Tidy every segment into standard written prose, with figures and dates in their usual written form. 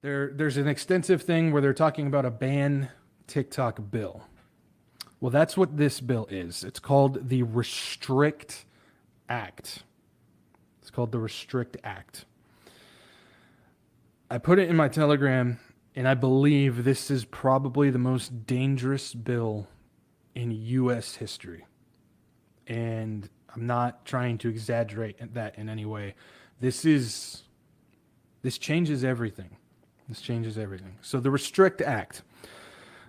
There's an extensive thing where they're talking about a ban TikTok bill. Well, that's what this bill is. It's called the Restrict Act. It's called the Restrict Act. I put it in my Telegram, and I believe this is probably the most dangerous bill in U.S. history. And I'm not trying to exaggerate that in any way. This changes everything. This changes everything. So the Restrict Act.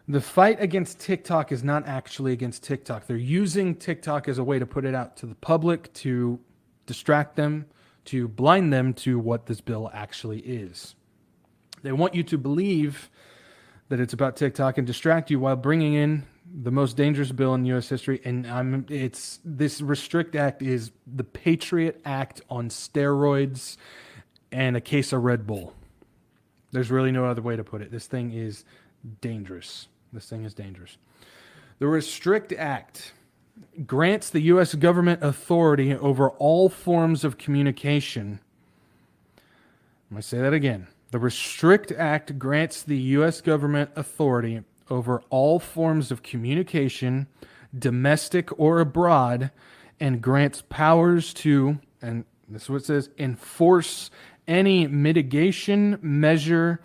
The fight against TikTok is not actually against TikTok. They're using TikTok as a way to put it out to the public, to distract them, to blind them to what this bill actually is. They want you to believe that it's about TikTok and distract you while bringing in the most dangerous bill in U.S. history. And this Restrict Act is the Patriot Act on steroids and a case of Red Bull. There's really no other way to put it. This thing is dangerous. This thing is dangerous. The Restrict Act grants the U.S. government authority over all forms of communication. I'm going to say that again. The Restrict Act grants the U.S. government authority over all forms of communication, domestic or abroad, and grants powers to, and this is what it says, enforce any mitigation measure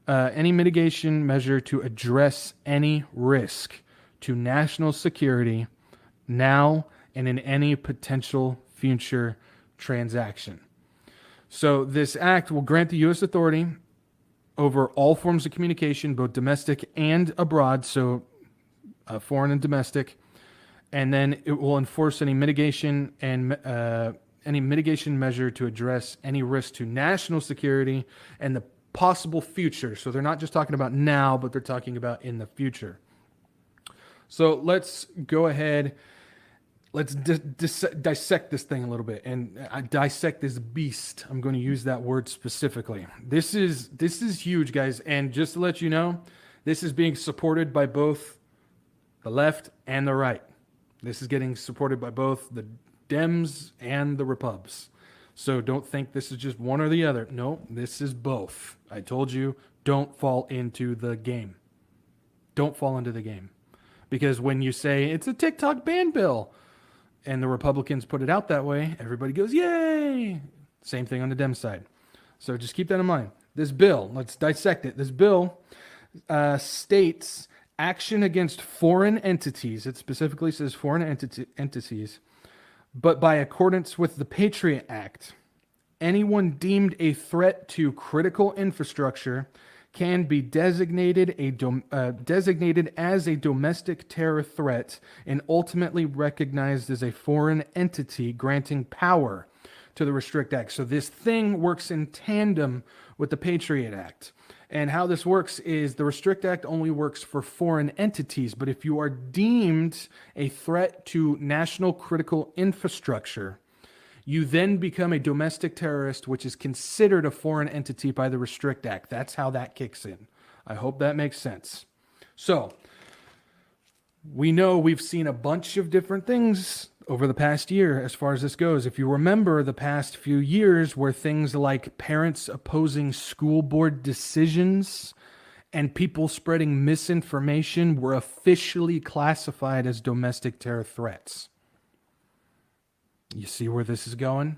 to address any risk to national security now and in any potential future transaction. So this act will grant the U.S. authority over all forms of communication, both domestic and abroad, so foreign and domestic, and then it will enforce any mitigation measure to address any risk to national security and the possible future. So they're not just talking about now, but they're talking about in the future. So let's go ahead. Let's dissect this thing a little bit and dissect this beast. I'm going to use that word specifically. This is huge, guys. And just to let you know, this is being supported by both the left and the right. This is getting supported by both the Dems and the Repubs. So don't think this is just one or the other. No, this is both. I told you, don't fall into the game. Don't fall into the game. Because when you say it's a TikTok ban bill, and the Republicans put it out that way, everybody goes, yay! Same thing on the Dem side. So just keep that in mind. This bill, let's dissect it. This bill states action against foreign entities. It specifically says foreign entities. But by accordance with the Patriot Act, anyone deemed a threat to critical infrastructure can be designated as a domestic terror threat and ultimately recognized as a foreign entity, granting power to the Restrict Act. So this thing works in tandem with the Patriot Act. And how this works is the Restrict Act only works for foreign entities, but if you are deemed a threat to national critical infrastructure, you then become a domestic terrorist, which is considered a foreign entity by the Restrict Act. That's how that kicks in. I hope that makes sense. So, we know we've seen a bunch of different things over the past year as far as this goes. If you remember the past few years where things like parents opposing school board decisions and people spreading misinformation were officially classified as domestic terror threats. You see where this is going?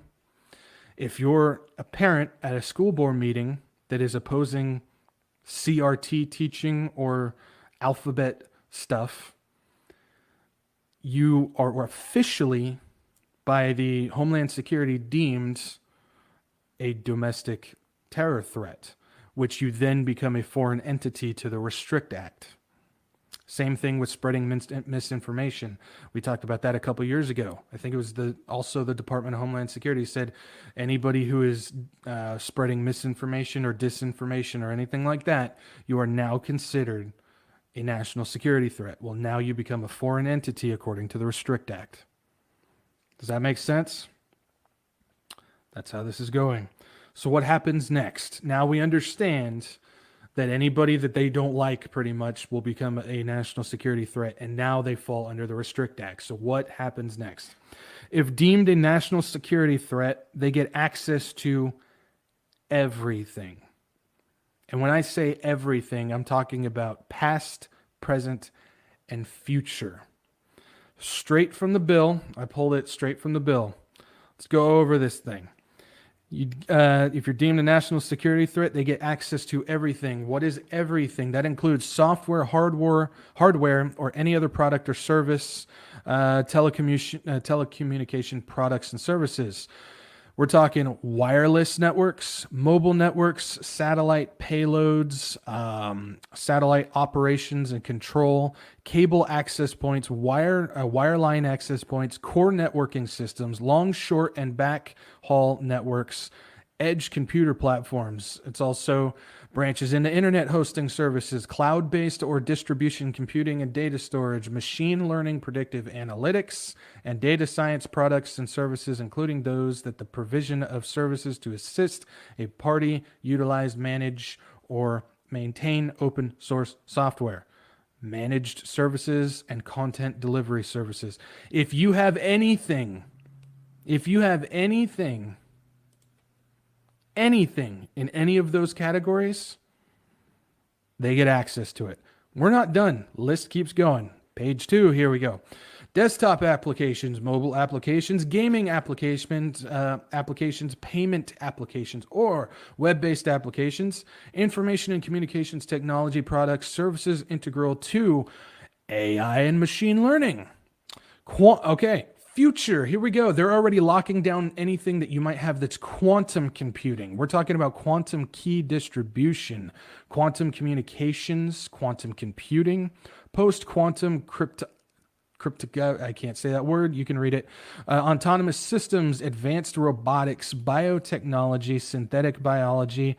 If you're a parent at a school board meeting that is opposing CRT teaching or alphabet stuff, you are officially, by the Homeland Security, deemed a domestic terror threat, which you then become a foreign entity to the Restrict Act. Same thing with spreading misinformation. We talked about that a couple years ago. I think it was also the Department of Homeland Security said anybody who is spreading misinformation or disinformation or anything like that, you are now considered a national security threat. Well, now you become a foreign entity according to the Restrict Act. Does that make sense? That's how this is going. So what happens next? Now we understand that anybody that they don't like pretty much will become a national security threat, and now they fall under the Restrict Act. So what happens next? If deemed a national security threat, they get access to everything. And when I say everything, I'm talking about past, present, and future. Straight from the bill. I pulled it straight from the bill. Let's go over this thing. If you're deemed a national security threat, they get access to everything. What is everything? That includes software, hardware, or any other product or service, telecommunication products and services. We're talking wireless networks, mobile networks, satellite payloads, satellite operations and control, cable access points, wireline access points, core networking systems, long, short, and backhaul networks, edge computer platforms. It's also branches into internet hosting services, cloud-based or distribution computing and data storage, machine learning, predictive analytics, and data science products and services, including those that the provision of services to assist a party utilize, manage, or maintain open source software, managed services, and content delivery services. If you have anything in any of those categories, they get access to it. We're not done. List keeps going. Page 2, here we go. Desktop applications, mobile applications, gaming applications, payment applications, or web-based applications, information and communications technology products, services integral to AI and machine learning. Future, here we go. They're already locking down anything that you might have that's quantum computing. We're talking about quantum key distribution, quantum communications, quantum computing, post-quantum I can't say that word. You can read it. Autonomous systems, advanced robotics, biotechnology, synthetic biology,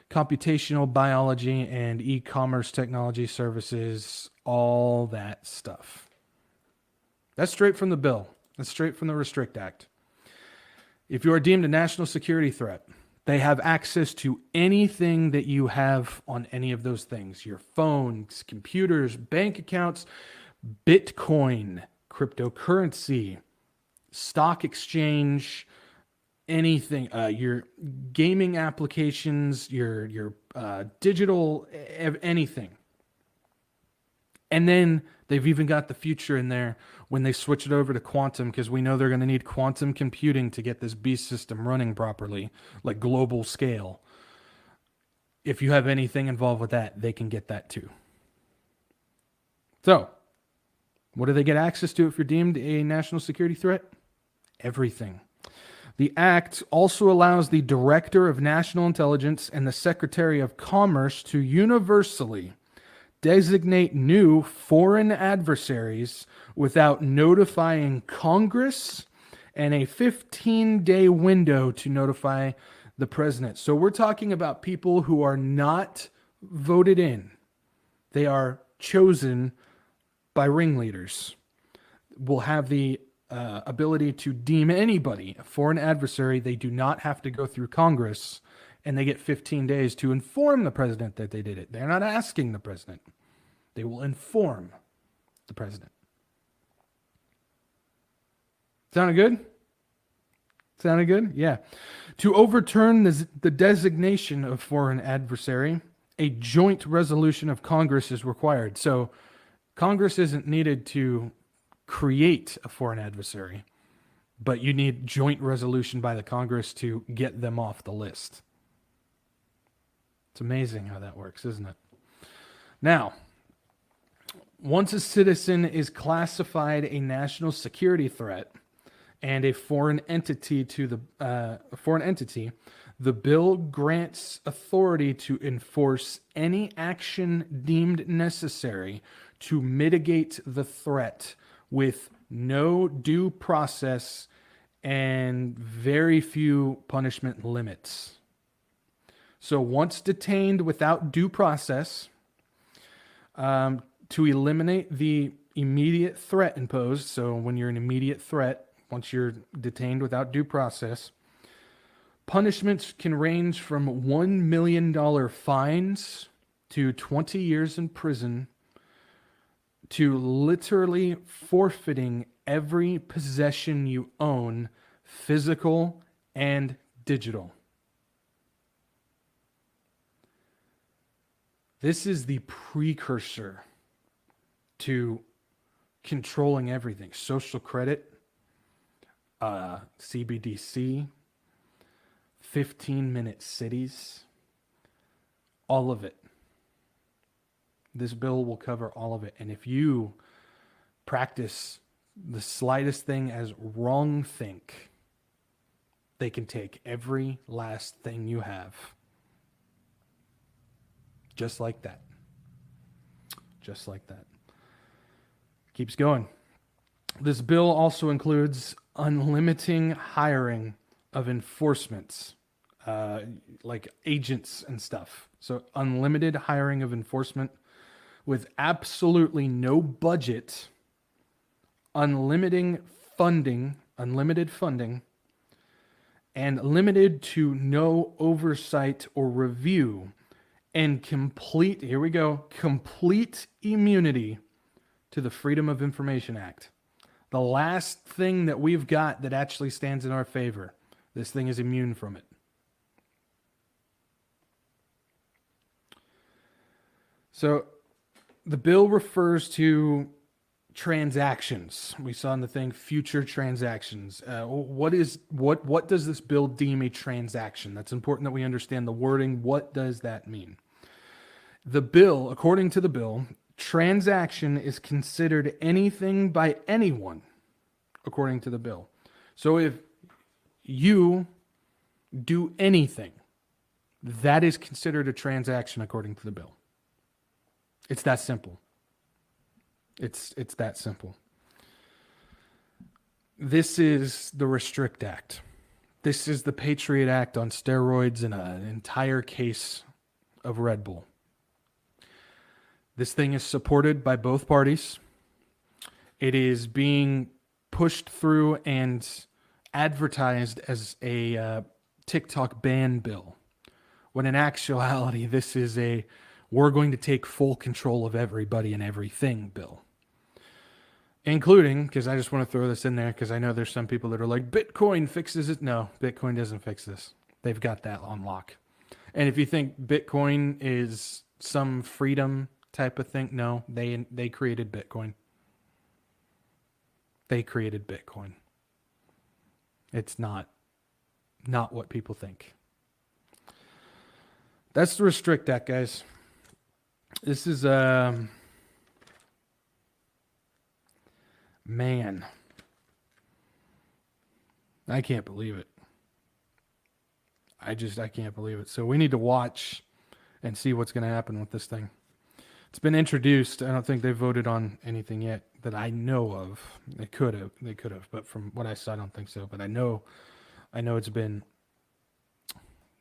computational biology, and e-commerce technology services, all that stuff. That's straight from the bill. That's straight from the Restrict Act. If you are deemed a national security threat, they have access to anything that you have on any of those things. Your phones, computers, bank accounts, Bitcoin, cryptocurrency, stock exchange, anything, your gaming applications, your digital, anything. And then they've even got the future in there when they switch it over to quantum, because we know they're going to need quantum computing to get this beast system running properly, like global scale. If you have anything involved with that, they can get that too. So, what do they get access to if you're deemed a national security threat? Everything. The Act also allows the Director of National Intelligence and the Secretary of Commerce to universally designate new foreign adversaries without notifying Congress, and a 15-day window to notify the president. So we're talking about people who are not voted in. They are chosen by ringleaders. Will have the ability to deem anybody a foreign adversary. They do not have to go through Congress, and they get 15 days to inform the president that they did it. They're not asking the president. They will inform the president. Sounded good? Sounded good? Yeah. To overturn the designation of foreign adversary, a joint resolution of Congress is required. So Congress isn't needed to create a foreign adversary, but you need joint resolution by the Congress to get them off the list. It's amazing how that works, isn't it? Now, once a citizen is classified a national security threat and a foreign entity the bill grants authority to enforce any action deemed necessary to mitigate the threat with no due process and very few punishment limits. So once detained without due process, to eliminate the immediate threat imposed, so when you're an immediate threat, once you're detained without due process, punishments can range from $1 million fines to 20 years in prison to literally forfeiting every possession you own, physical and digital. This is the precursor to controlling everything. Social credit, CBDC, 15-minute cities, all of it. This bill will cover all of it. And if you practice the slightest thing as wrong think, they can take every last thing you have. Just like that. Just like that. Keeps going. This bill also includes unlimiting hiring of enforcements, like agents and stuff. So unlimited hiring of enforcement with absolutely no budget, unlimited funding, and limited to no oversight or review, and complete, here we go, complete immunity to the Freedom of Information Act. The last thing that we've got that actually stands in our favor. This thing is immune from it. So the bill refers to transactions. We saw in the thing future transactions. What does this bill deem a transaction? That's important that we understand the wording. What does that mean? The bill, according to the bill, transaction is considered anything by anyone, according to the bill. So if you do anything, that is considered a transaction according to the bill. It's that simple. It's that simple. This is the Restrict Act. This is the Patriot Act on steroids and an entire case of Red Bull. This thing is supported by both parties. It is being pushed through and advertised as a TikTok ban bill, when in actuality, this is a we're going to take full control of everybody and everything bill. Including, because I just want to throw this in there, because I know there's some people that are like, Bitcoin fixes it. No, Bitcoin doesn't fix this. They've got that on lock. And if you think Bitcoin is some freedom type of thing, no, they created Bitcoin. They created Bitcoin. It's not what people think. That's the Restrict Act, guys. This is man, I can't believe it. I can't believe it. So we need to watch and see what's going to happen with this thing. It's been introduced. I don't think they voted on anything yet that I know of. They could have, but from what I saw, I don't think so. But I know it's been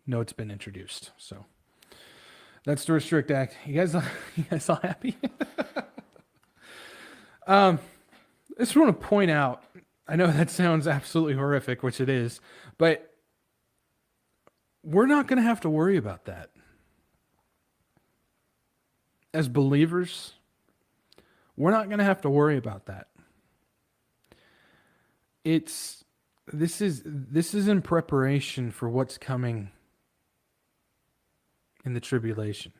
introduced. So that's the Restrict Act. You guys all happy? I just want to point out, I know that sounds absolutely horrific, which it is, but we're not going to have to worry about that. As believers, we're not going to have to worry about that. This is in preparation for what's coming in the tribulation.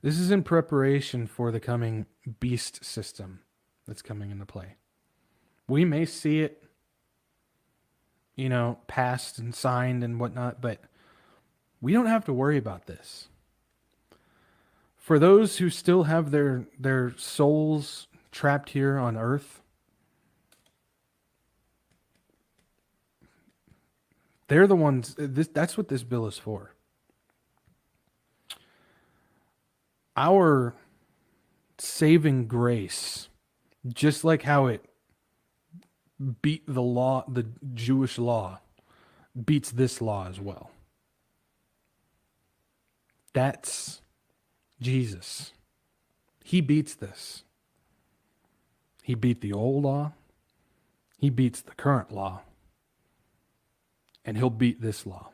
This is in preparation for the coming beast system that's coming into play. We may see it, passed and signed and whatnot, but we don't have to worry about this. For those who still have their souls trapped here on earth, they're the ones, that's what this bill is for. Our saving grace, just like how it beat the law, the Jewish law, beats this law as well. That's Jesus. He beats this. He beat the old law. He beats the current law. And he'll beat this law.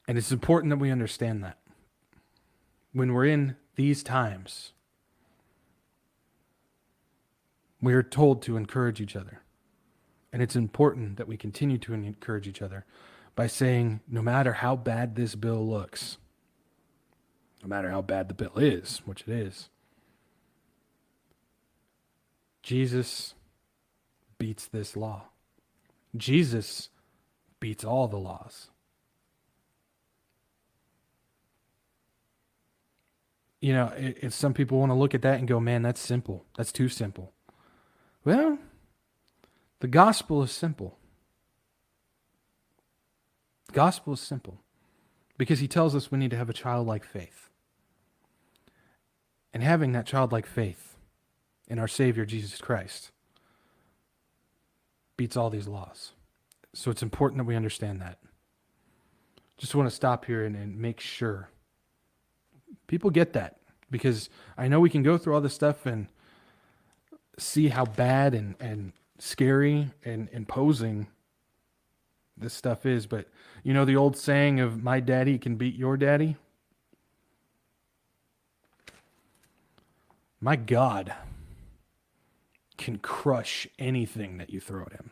And it's important that we understand that. When we're in these times, we are told to encourage each other. And it's important that we continue to encourage each other. by saying, no matter how bad this bill looks, no matter how bad the bill is, which it is, Jesus beats this law. Jesus beats all the laws. You know, if some people want to look at that and go, man, that's simple. That's too simple. Well, the gospel is simple. The gospel is simple because he tells us we need to have a childlike faith. And having that childlike faith in our Savior, Jesus Christ, beats all these laws. So it's important that we understand that. Just want to stop here and make sure people get that, because I know we can go through all this stuff and see how bad and scary and imposing this stuff is, but you know the old saying of my daddy can beat your daddy? My God can crush anything that you throw at him.